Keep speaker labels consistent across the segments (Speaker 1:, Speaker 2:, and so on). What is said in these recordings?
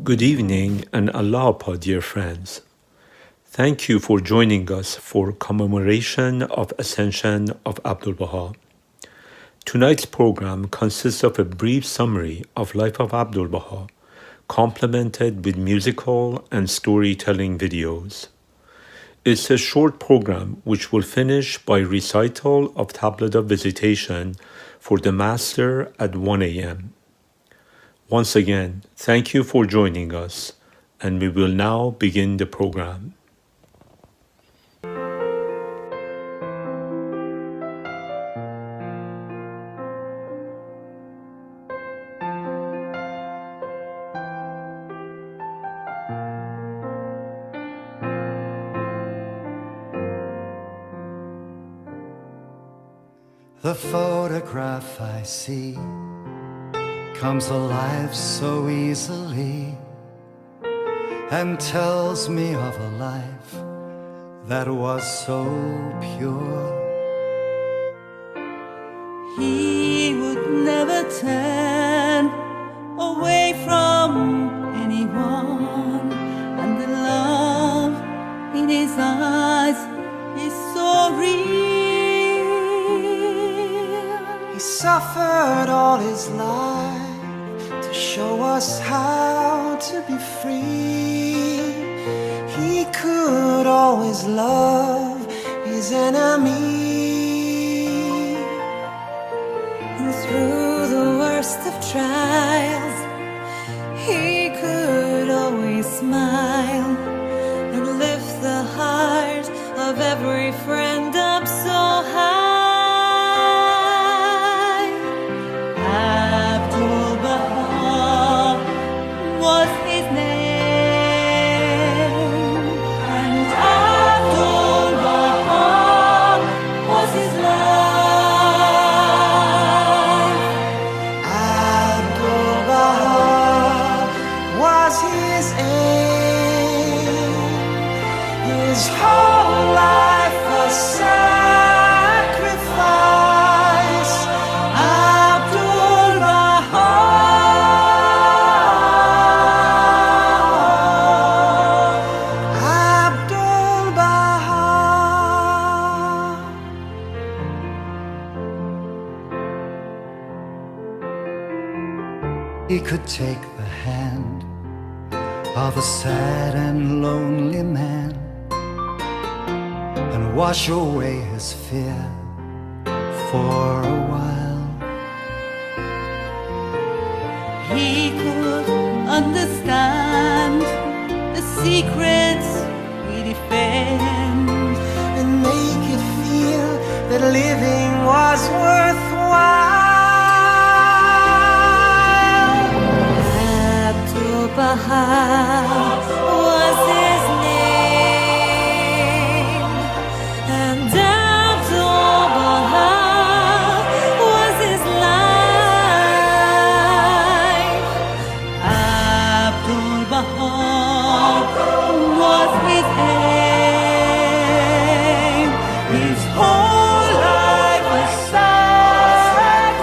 Speaker 1: Good evening and Allāh, dear friends. Thank you for joining us for Commemoration of Ascension of Abdu'l-Bahá. Tonight's program consists of a brief summary of life of Abdu'l-Bahá, complemented with musical and storytelling videos. It's a short program which will finish by recital of Table of Visitation for the Master at 1 a.m. Once again, thank you for joining us, and we will now begin the program.
Speaker 2: The photograph I see comes alive so easily and tells me of a life that was so pure.
Speaker 3: He would never turn away from anyone, and the love in his eyes is so real.
Speaker 2: He suffered all his life to show us how to be free. He could always love his enemy.
Speaker 3: And through the worst of trials, he could always smile and lift the heart of every friend up so high.
Speaker 2: His whole life a sacrifice. Abdu'l-Bahá, Abdu'l-Bahá. He could take the hand of a sad and lonely man and wash away his fear for a while.
Speaker 3: He could understand the secrets we defend
Speaker 2: And make you feel that living was worthwhile.
Speaker 3: Abdu'l-Bahá was his name, and Abdu'l-Bahá was his life. Abdu'l-Bahá was his aim, his whole life a sacrifice.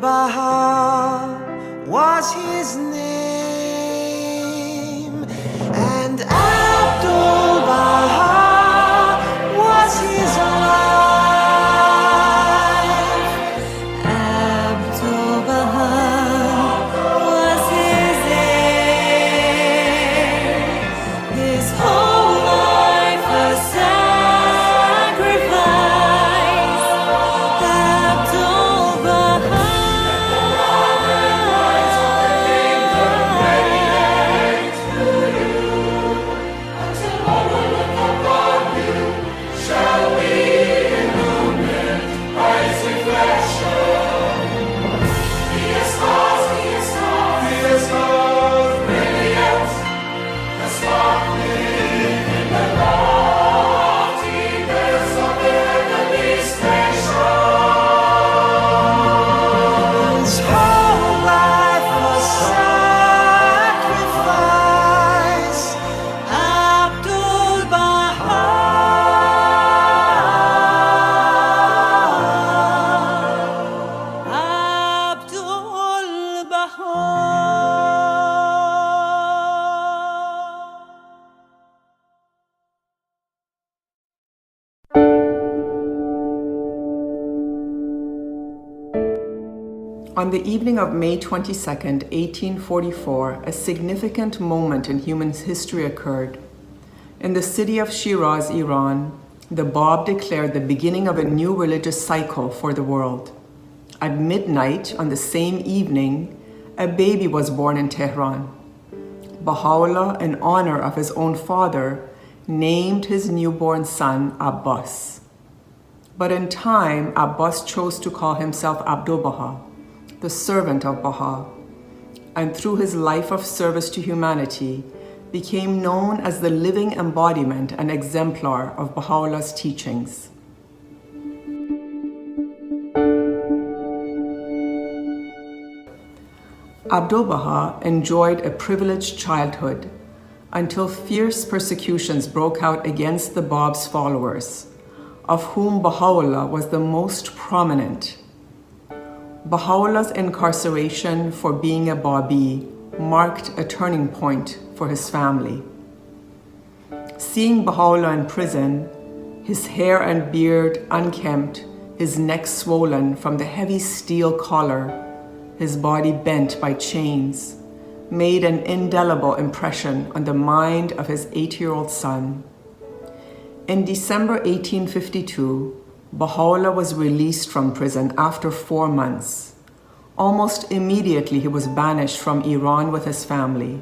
Speaker 2: Abdu'l-Bahá was his name, and Abdu'l-Bahá was his life.
Speaker 3: Abdu'l-Bahá was his aim, his whole life a sacrifice. Abdu'l-Bahá.
Speaker 2: His whole life a sacrifice.
Speaker 4: On the evening of May 22nd, 1844, a significant moment in human history occurred. In the city of Shiraz, Iran, the Bab declared the beginning of a new religious cycle for the world. At midnight on the same evening, a baby was born in Tehran. Baha'u'llah, in honor of his own father, named his newborn son Abbas. But in time, Abbas chose to call himself Abdu'l-Bahá, the servant of Baha, and through his life of service to humanity, became known as the living embodiment and exemplar of Baha'u'llah's teachings. Abdu'l-Bahá enjoyed a privileged childhood until fierce persecutions broke out against the Bab's followers, of whom Baha'u'llah was the most prominent. Baha'u'llah's incarceration for being a Babi marked a turning point for his family. Seeing Baha'u'llah in prison, his hair and beard unkempt, his neck swollen from the heavy steel collar, his body bent by chains, made an indelible impression on the mind of his 8-year-old son. In December 1852, Baha'u'llah was released from prison after 4 months. Almost immediately, he was banished from Iran with his family.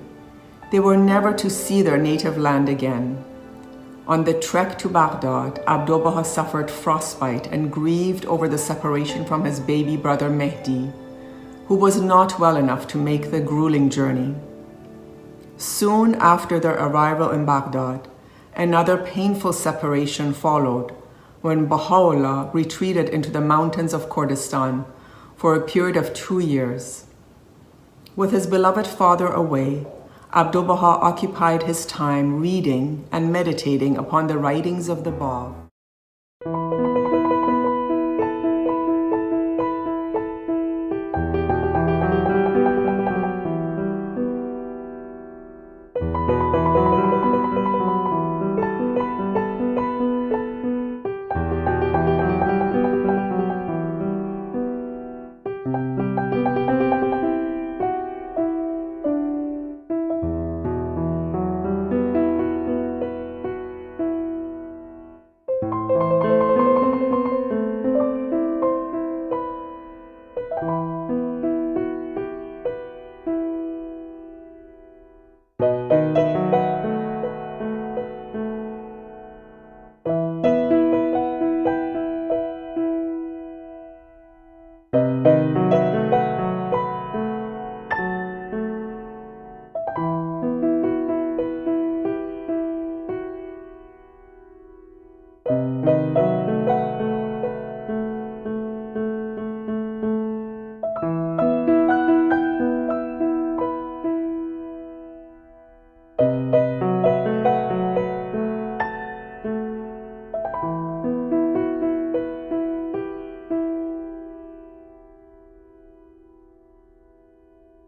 Speaker 4: They were never to see their native land again. On the trek to Baghdad, Abdu'l-Bahá suffered frostbite and grieved over the separation from his baby brother Mehdi, who was not well enough to make the grueling journey. Soon after their arrival in Baghdad, another painful separation followed when Baha'u'llah retreated into the mountains of Kurdistan for a period of 2 years. With his beloved father away, Abdu'l-Bahá occupied his time reading and meditating upon the writings of the Bab.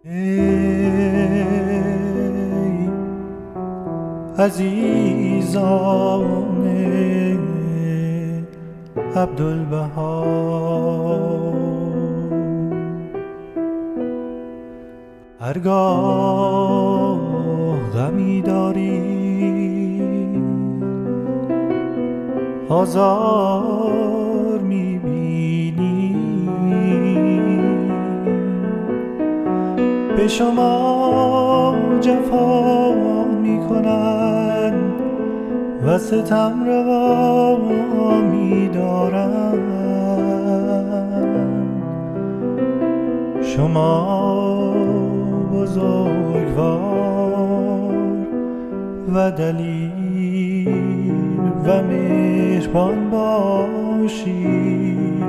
Speaker 2: ای عزیزان عبدالبها، هرگاه غمی داری آزار میبینی، به شما جفا میکنند و ستم روا می‌دارند. شما بزرگوار و دلیر و مهربان باشید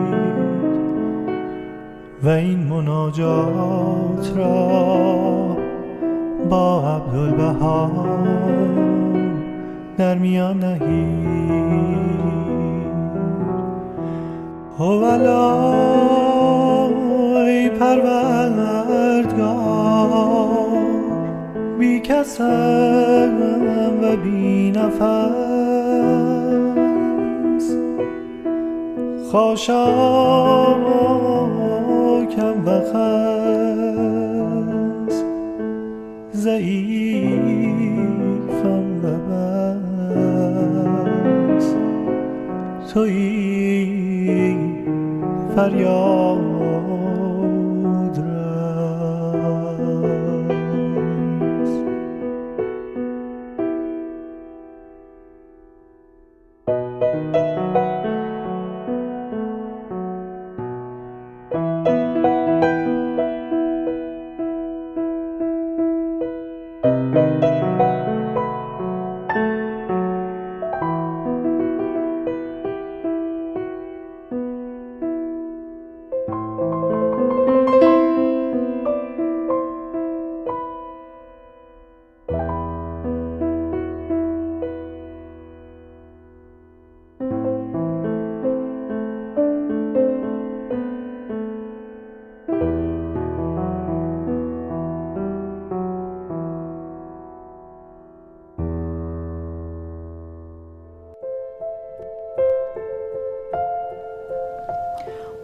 Speaker 2: و این مناجات را با عبدالبها در میان نهید. ای پروردگار، بی کسم و بی نفس، خاشاکم و خس، ضعیفم و بس، تویی فریاد رس.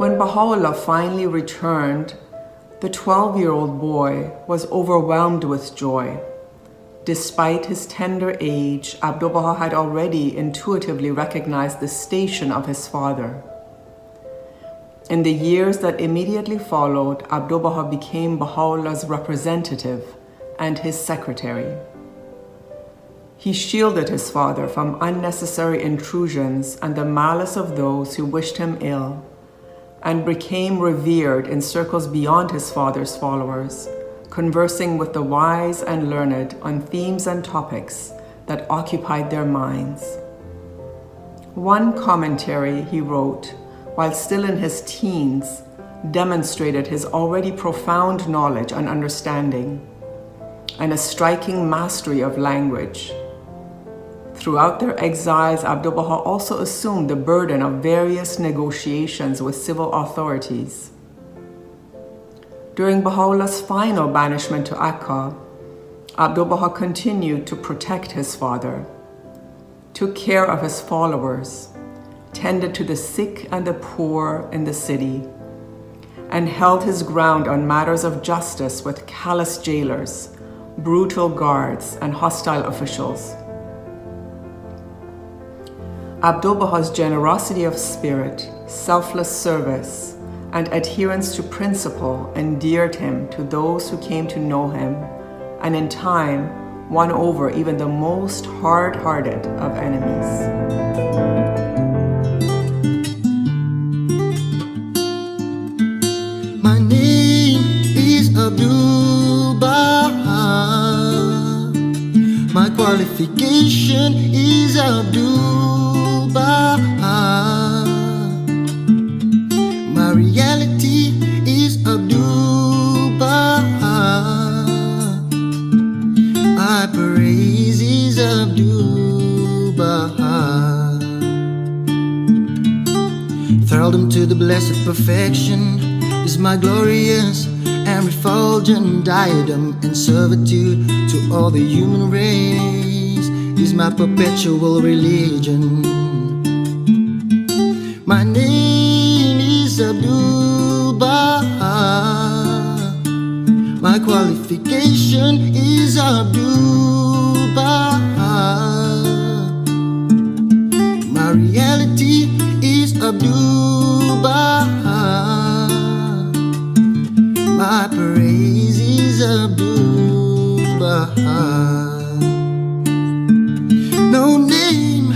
Speaker 4: When Baha'u'llah finally returned, the 12-year-old boy was overwhelmed with joy. Despite his tender age, Abdu'l-Bahá had already intuitively recognized the station of his father. In the years that immediately followed, Abdu'l-Bahá became Baha'u'llah's representative and his secretary. He shielded his father from unnecessary intrusions and the malice of those who wished him ill, and became revered in circles beyond his father's followers, conversing with the wise and learned on themes and topics that occupied their minds. One commentary he wrote, while still in his teens, demonstrated his already profound knowledge and understanding, and a striking mastery of language. Throughout their exiles, Abdu'l-Bahá also assumed the burden of various negotiations with civil authorities. During Baha'u'llah's final banishment to Akka, Abdu'l-Bahá continued to protect his father, took care of his followers, tended to the sick and the poor in the city, and held his ground on matters of justice with callous jailers, brutal guards, and hostile officials. Abdu'l-Bahá's generosity of spirit, selfless service, and adherence to principle endeared him to those who came to know him, and in time won over even the most hard-hearted of enemies.
Speaker 5: My name is Abdu'l-Bahá. My qualification is Abdu'l-Bahá. My reality is Abdu'l-Bahá. My praise is Abdu'l-Bahá. Thraldom to the blessed perfection is my glorious and refulgent diadem and servitude to all the human race is my perpetual religion. My name is Abdu'l-Bahá. My qualification is Abdu'l-Bahá. My reality is Abdu'l-Bahá. My praise is Abdu'l-Bahá. No name,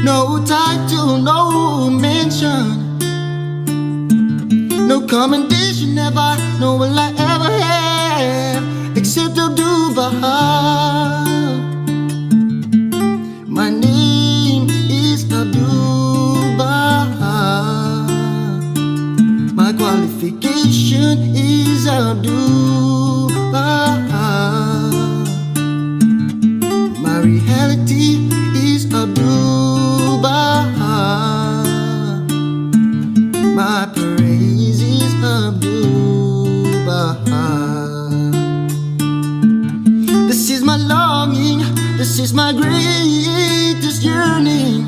Speaker 5: no title, no mention, no commendation ever, no will I ever have except Abdu'l-Bahá. My name is Abdu'l-Bahá. My qualification is Abdu'l-Bahá. My reality is Abdu'l-Bahá. My praise is Abdu'l-Bahá. This is my longing, this is my greatest yearning.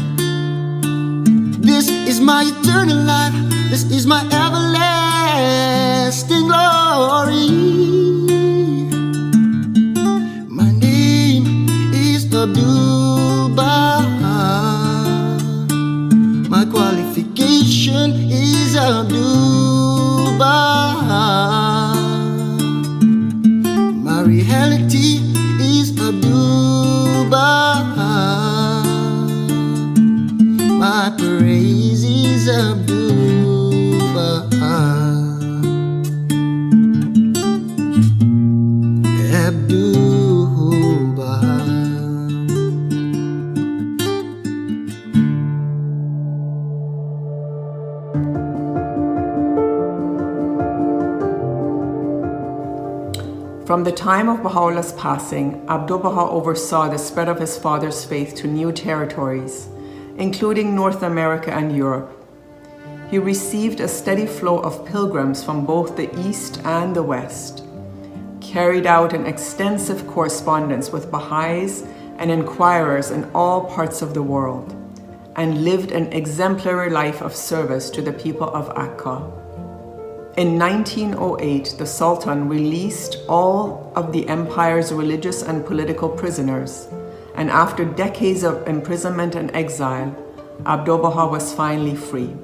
Speaker 5: This is my eternal life, this is my everlasting glory. My name is Abdu'l-Bahá. My qualification is Abdu'l-Bahá. My reality is Abdu'l-Bahá. My praise is Abdu'l-Bahá. Abdu'l-Bahá.
Speaker 4: From the time of Baha'u'llah's passing, Abdu'l-Bahá oversaw the spread of his father's faith to new territories, including North America and Europe. He received a steady flow of pilgrims from both the East and the West, carried out an extensive correspondence with Baha'is and inquirers in all parts of the world, and lived an exemplary life of service to the people of Akka. In 1908, the Sultan released all of the empire's religious and political prisoners, and after decades of imprisonment and exile, Abdu'l-Bahá was finally free.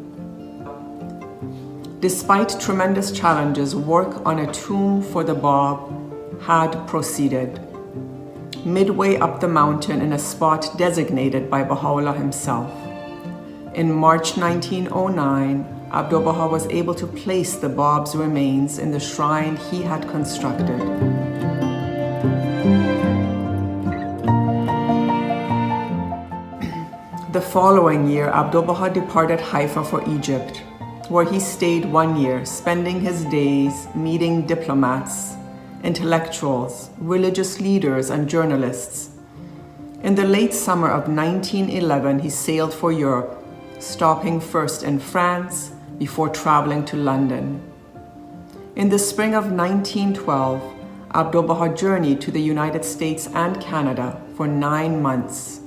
Speaker 4: Despite tremendous challenges, work on a tomb for the Bab had proceeded. Midway up the mountain in a spot designated by Baha'u'llah himself. In March 1909, Abdu'l-Bahá was able to place the Bab's remains in the shrine he had constructed. The following year, Abdu'l-Bahá departed Haifa for Egypt, where he stayed 1 year, spending his days meeting diplomats, intellectuals, religious leaders, and journalists. In the late summer of 1911, he sailed for Europe, stopping first in France before traveling to London. In the spring of 1912, Abdu'l-Bahá journeyed to the United States and Canada for 9 months.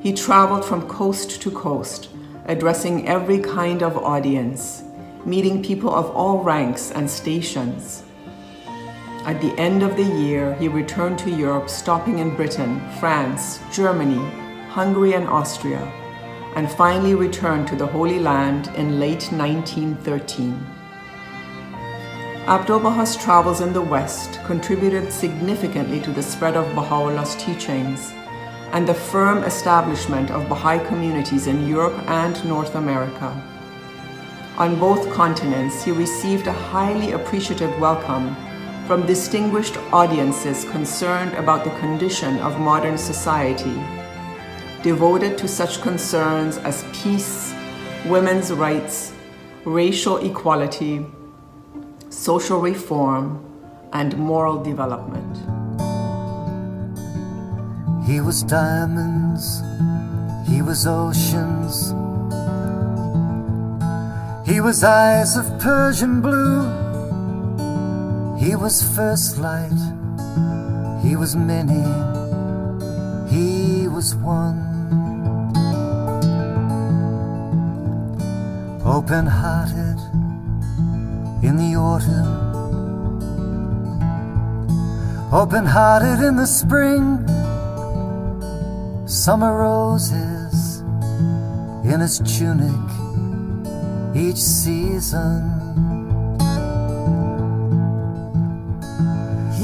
Speaker 4: He traveled from coast to coast, addressing every kind of audience, meeting people of all ranks and stations. At the end of the year, he returned to Europe, stopping in Britain, France, Germany, Hungary, and Austria, and finally returned to the Holy Land in late 1913. Abdu'l-Bahā's travels in the West contributed significantly to the spread of Baha'u'llah's teachings and the firm establishment of Baha'i communities in Europe and North America. On both continents, he received a highly appreciative welcome from distinguished audiences concerned about the condition of modern society, devoted to such concerns as peace, women's rights, racial equality, social reform, and moral development.
Speaker 2: He was diamonds, he was oceans, he was eyes of Persian blue, He was first light, he was many, he was one. Open-hearted in the autumn, open-hearted in the spring, summer roses in his tunic each season.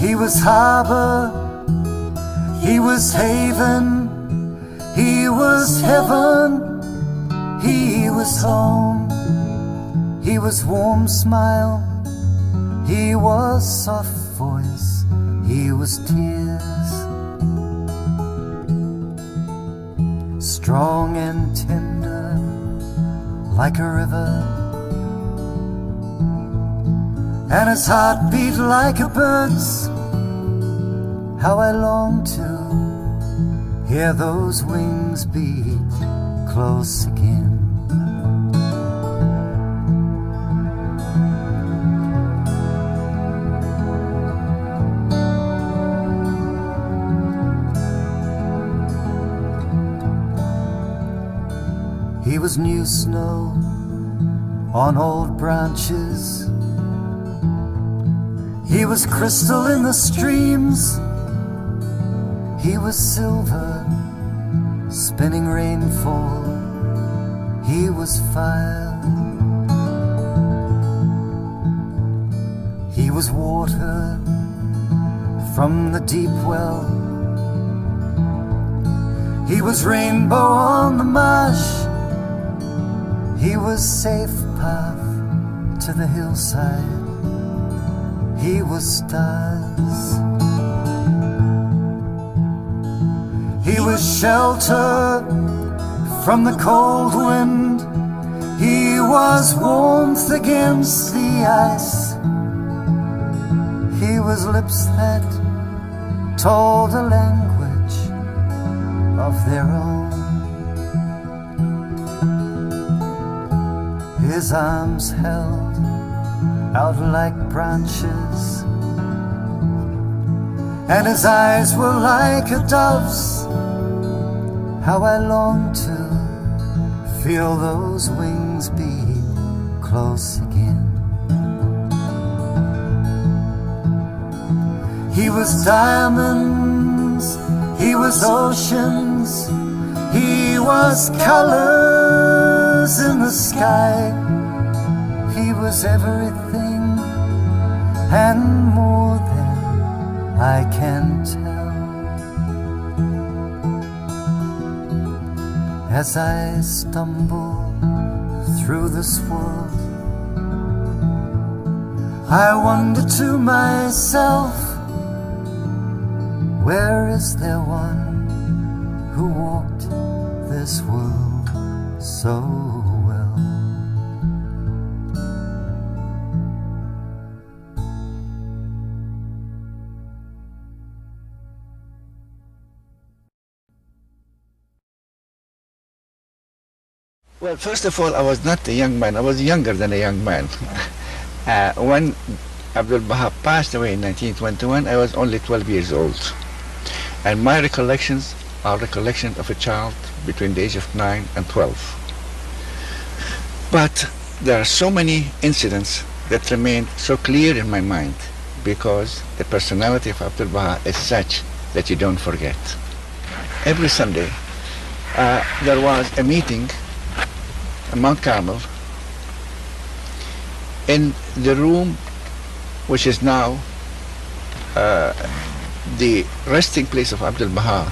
Speaker 2: He was harbor, he was haven, he was heaven, he was home. He was warm smile, he was soft voice, he was tears. Strong and tender like a river, and his heart beat like a bird's. How I long to hear those wings beat close again. He was new snow on old branches, he was crystal in the streams, he was silver spinning rainfall, he was fire, he was water from the deep well, he was rainbow on the marsh, he was safe path to the hillside, he was stars. He was shelter from the cold wind, he was warmth against the ice, he was lips that told a language of their own. His arms held out like branches, and his eyes were like a dove's. How I long to feel those wings beat close again. He was diamonds, he was oceans, he was colors in the sky, he was everything and more than I can tell. As I stumble through this world, I wonder to myself, where is there one who walked this world so well?
Speaker 6: Well, first of all, I was not a young man. I was younger than a young man. When Abdu'l-Bahá passed away in 1921, I was only 12 years old. And my recollections are recollections of a child between the age of 9 and 12. But there are so many incidents that remain so clear in my mind because the personality of Abdu'l-Bahá is such that you don't forget. Every Sunday, there was a meeting in Mount Carmel in the room which is now the resting place of Abdu'l-Bahá.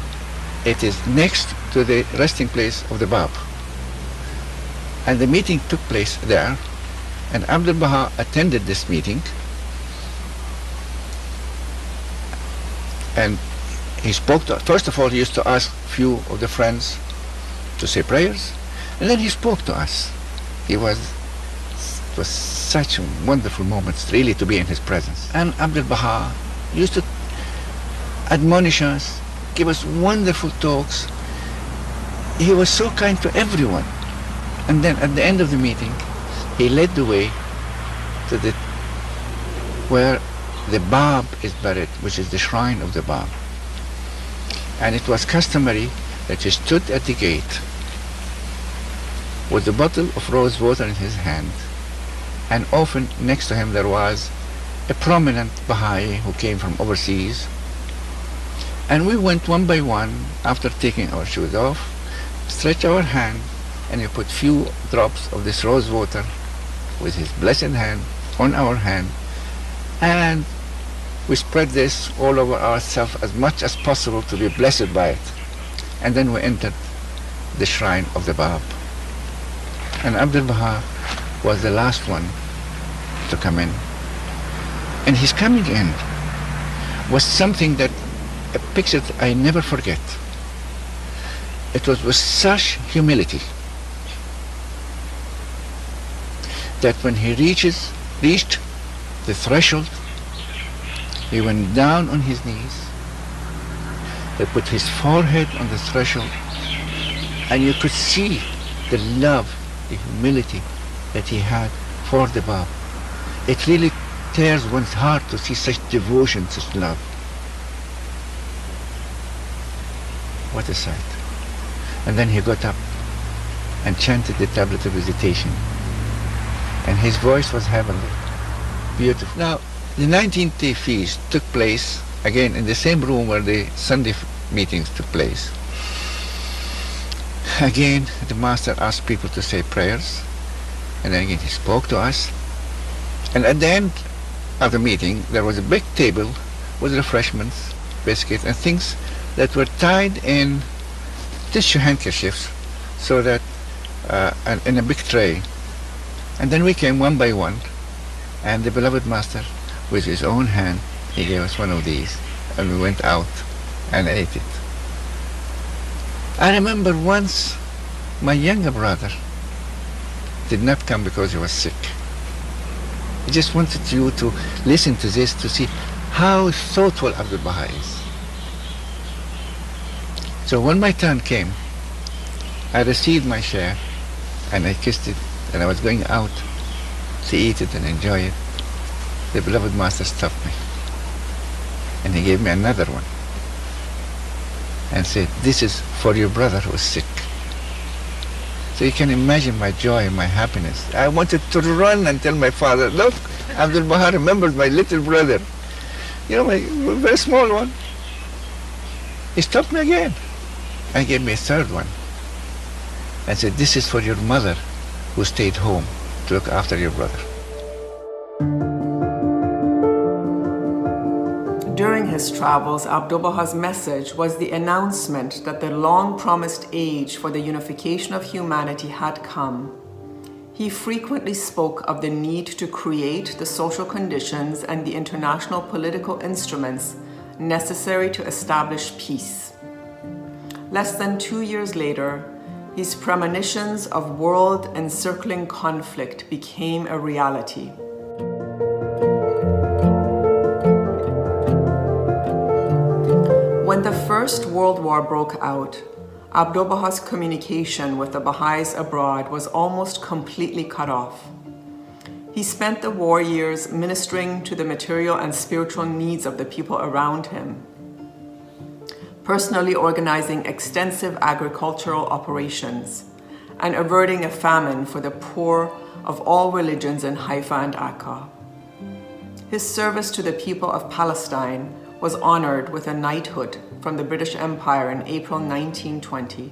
Speaker 6: It is next to the resting place of the Bab. And the meeting took place there, and Abdu'l-Bahá attended this meeting, and he spoke to us. First of all, he used to ask few of the friends to say prayers, and then he spoke to us. It was such a wonderful moment, really, to be in his presence. And Abdu'l-Bahá used to admonish us, give us wonderful talks. He was so kind to everyone. And then at the end of the meeting, he led the way to where the Bab is buried, which is the shrine of the Bab. And it was customary that he stood at the gate with a bottle of rose water in his hand, and often next to him there was a prominent Baha'i who came from overseas, and we went one by one after taking our shoes off, stretch our hand, and he put few drops of this rose water with his blessed hand on our hand, and we spread this all over ourselves as much as possible to be blessed by it. And then we entered the shrine of the Bab. And Abdu'l-Bahá was the last one to come in. And his coming in was something that, a picture that I never forget. It was with such humility that when he reached the threshold, he went down on his knees, he put his forehead on the threshold, and you could see the love, the humility that he had for the Bab. It really tears one's heart to see such devotion, such love. What a sight. And then he got up and chanted the Table of Visitation. And his voice was heavenly, beautiful. Now, the 19th day feast took place again in the same room where the Sunday meetings took place. Again, the master asked people to say prayers, and then again he spoke to us. And at the end of the meeting, there was a big table with refreshments, biscuits, and things that were tied in tissue handkerchiefs, so that and in a big tray. And then we came one by one, and the beloved master, with his own hand, he gave us one of these, and we went out and ate it. I remember once my younger brother did not come because he was sick. He just wanted you to listen to this to see how thoughtful Abdu'l-Bahá is. So when my turn came, I received my share and I kissed it, and I was going out to eat it and enjoy it. The beloved master stopped me, and he gave me another one and said, "This is for your brother who is sick." So you can imagine my joy and my happiness. I wanted to run and tell my father, "Look, Abdu'l-Bahá remembered my little brother, you know, my very small one." He stopped me again and gave me a third one and said, "This is for your mother who stayed home to look after your brother."
Speaker 4: During his travels, Abdu'l-Bahā's message was the announcement that the long-promised age for the unification of humanity had come. He frequently spoke of the need to create the social conditions and the international political instruments necessary to establish peace. Less than 2 years later, his premonitions of world-encircling conflict became a reality. When the First World War broke out, Abdu'l-Bahā's communication with the Baha'is abroad was almost completely cut off. He spent the war years ministering to the material and spiritual needs of the people around him, personally organizing extensive agricultural operations, and averting a famine for the poor of all religions in Haifa and Akka. His service to the people of Palestine was honored with a knighthood from the British Empire in April 1920.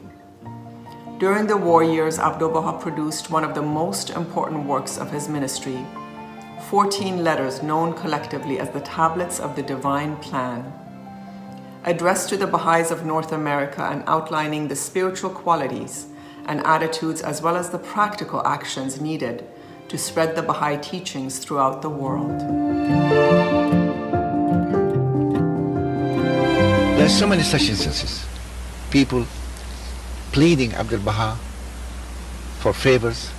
Speaker 4: During the war years, Abdu'l-Bahá produced one of the most important works of his ministry, 14 letters known collectively as the Tablets of the Divine Plan, addressed to the Baha'is of North America and outlining the spiritual qualities and attitudes as well as the practical actions needed to spread the Baha'i teachings throughout the world.
Speaker 6: There's so many such instances. People pleading Abdu'l-Bahá for favors,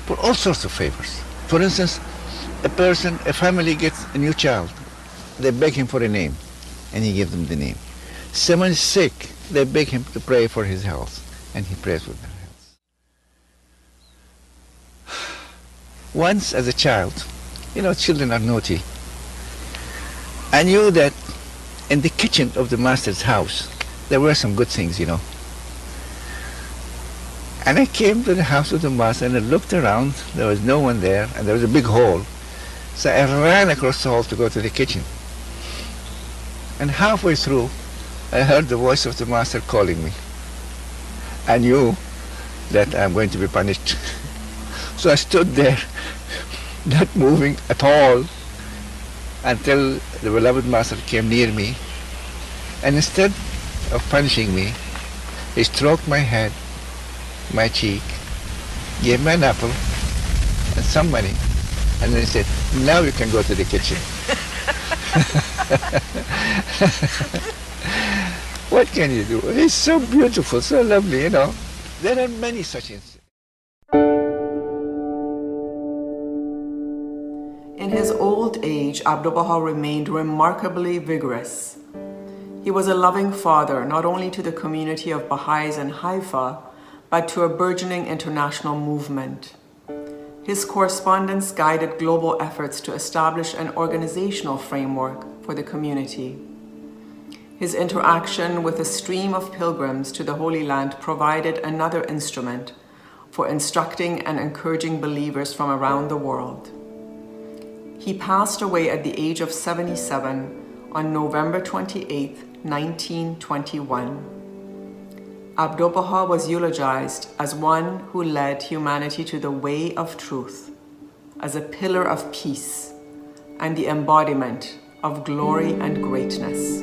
Speaker 6: for all sorts of favors. For instance, a family gets a new child. They beg him for a name, and he gives them the name. Someone is sick, they beg him to pray for his health, and he prays for their health. Once as a child, you know, children are naughty. I knew that in the kitchen of the master's house, there were some good things, you know. And I came to the house of the master and I looked around. There was no one there, and there was a big hall. So I ran across the hall to go to the kitchen. And halfway through, I heard the voice of the master calling me. I knew that I'm going to be punished. So I stood there, not moving at all, until the beloved master came near me. And instead of punishing me, he stroked my head, my cheek, gave me an apple and some money, and then he said, now you can go to the kitchen. What can you do? It's so beautiful, so lovely, you know. There are many such instances.
Speaker 4: In his old age, Abdu'l-Bahá remained remarkably vigorous. He was a loving father not only to the community of Baha'is in Haifa, but to a burgeoning international movement. His correspondence guided global efforts to establish an organizational framework for the community. His interaction with a stream of pilgrims to the Holy Land provided another instrument for instructing and encouraging believers from around the world. He passed away at the age of 77 on November 28, 1921. Abdu'l-Bahá was eulogized as one who led humanity to the way of truth, as a pillar of peace, and the embodiment of glory and greatness.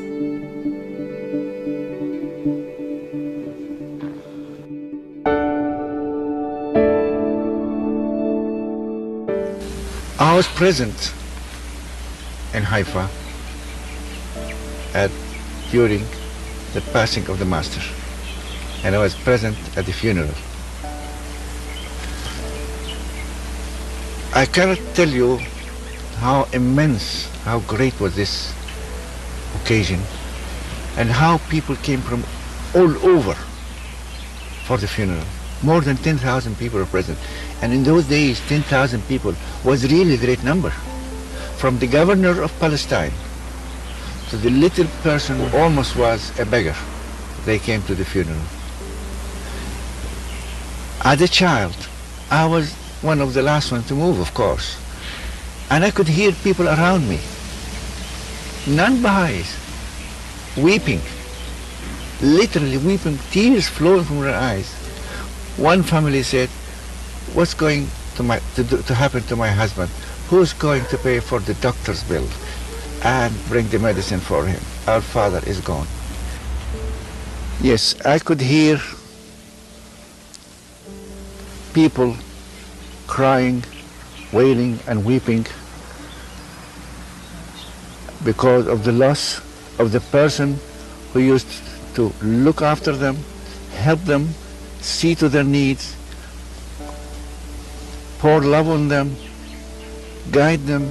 Speaker 6: I was present in Haifa during the passing of the Master, and I was present at the funeral. I cannot tell you how immense, how great was this occasion, and how people came from all over for the funeral. More than 10,000 people were present. And in those days, 10,000 people was really a great number. From the governor of Palestine to the little person who almost was a beggar, they came to the funeral. As a child, I was one of the last ones to move, of course. And I could hear people around me, non-Baha'is, weeping, literally weeping, tears flowing from their eyes. One family said, what's going to happen to my husband? Who's going to pay for the doctor's bill and bring the medicine for him? Our father is gone. Yes, I could hear people crying, wailing and weeping because of the loss of the person who used to look after them, help them, see to their needs, pour love on them, guide them.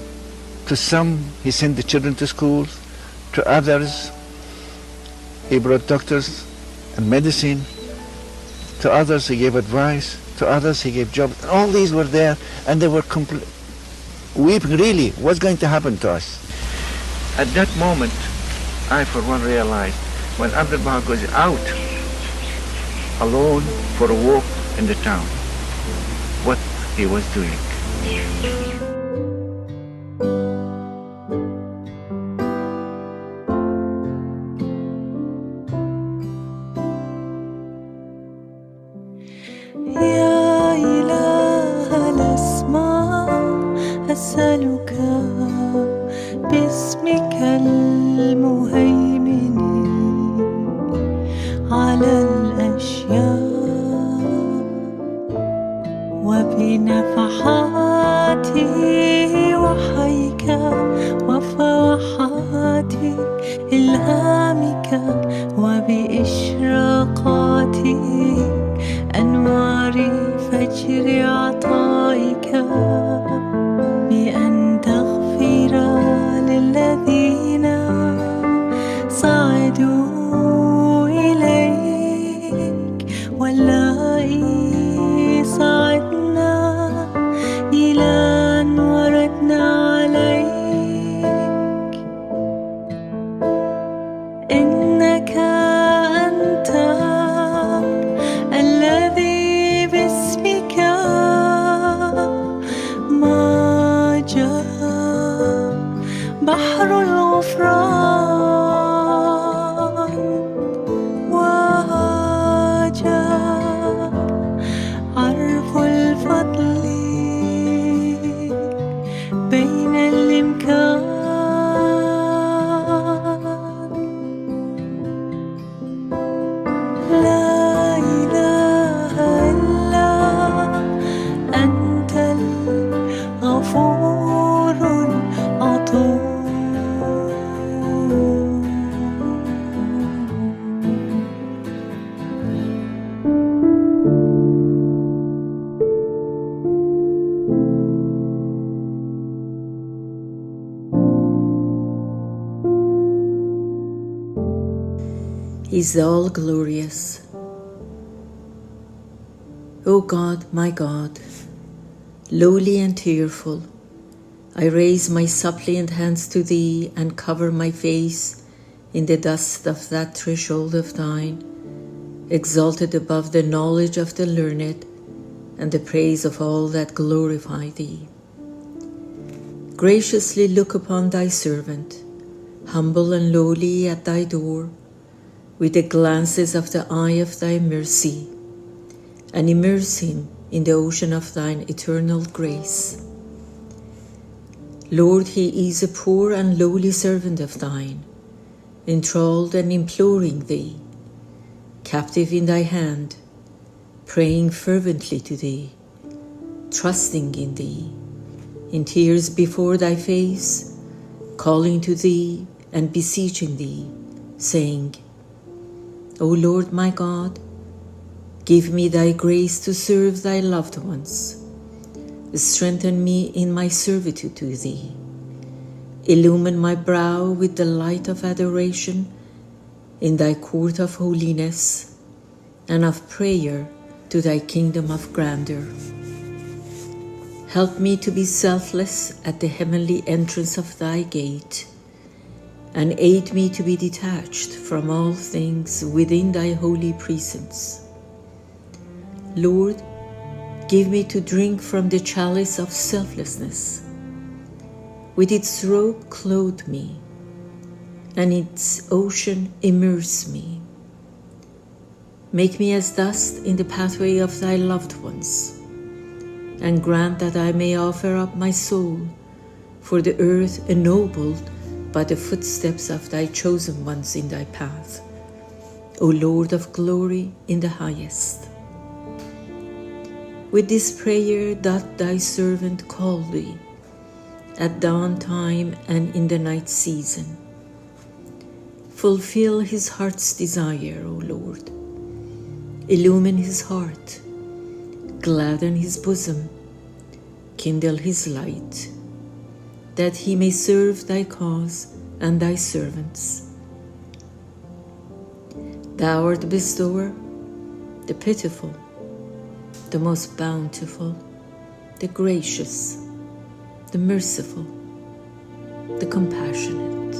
Speaker 6: To some, he sent the children to schools. To others, he brought doctors and medicine. To others, he gave advice. To others, he gave jobs. All these were there, and they were weeping, really, what's going to happen to us? At that moment, I, for one, realized when Abdu'l-Bahá goes out alone for a walk in the town, what he was doing.
Speaker 3: يا إله الأسماء أسألك باسمك المهيمن على الأشياء وبنفحات وحيك وفوحات إلهامك وبإشراقات أنوار فجر عطائك بأن تغفر للذي بحر الغفران وهاجا عرف الفضل بين الإمكان لا إله إلا أنت الغفور العطوف
Speaker 7: He's the all-glorious. O God, my God, lowly and tearful, I raise my suppliant hands to Thee and cover my face in the dust of that threshold of Thine, exalted above the knowledge of the learned and the praise of all that glorify Thee. Graciously look upon Thy servant, humble and lowly at Thy door, with the glances of the eye of Thy mercy, and immerse him in the ocean of Thine eternal grace. Lord, he is a poor and lowly servant of Thine, enthralled and imploring Thee, captive in Thy hand, praying fervently to Thee, trusting in Thee, in tears before Thy face, calling to Thee and beseeching Thee, saying, O Lord my God, give me Thy grace to serve Thy loved ones. Strengthen me in my servitude to Thee. Illumine my brow with the light of adoration in Thy court of holiness and of prayer to Thy kingdom of grandeur. Help me to be selfless at the heavenly entrance of Thy gate, and aid me to be detached from all things within Thy holy precincts. Lord, give me to drink from the chalice of selflessness. With its robe clothe me, and its ocean immerse me. Make me as dust in the pathway of Thy loved ones, and grant that I may offer up my soul for the earth ennobled by the footsteps of Thy chosen ones in Thy path, O Lord of glory in the highest. With this prayer doth Thy servant call Thee, at dawn time and in the night season. Fulfill his heart's desire, O Lord. Illumine his heart, gladden his bosom, kindle his light, that he may serve Thy cause and Thy servants. Thou art the bestower, the pitiful, the most bountiful, the gracious, the merciful, the compassionate.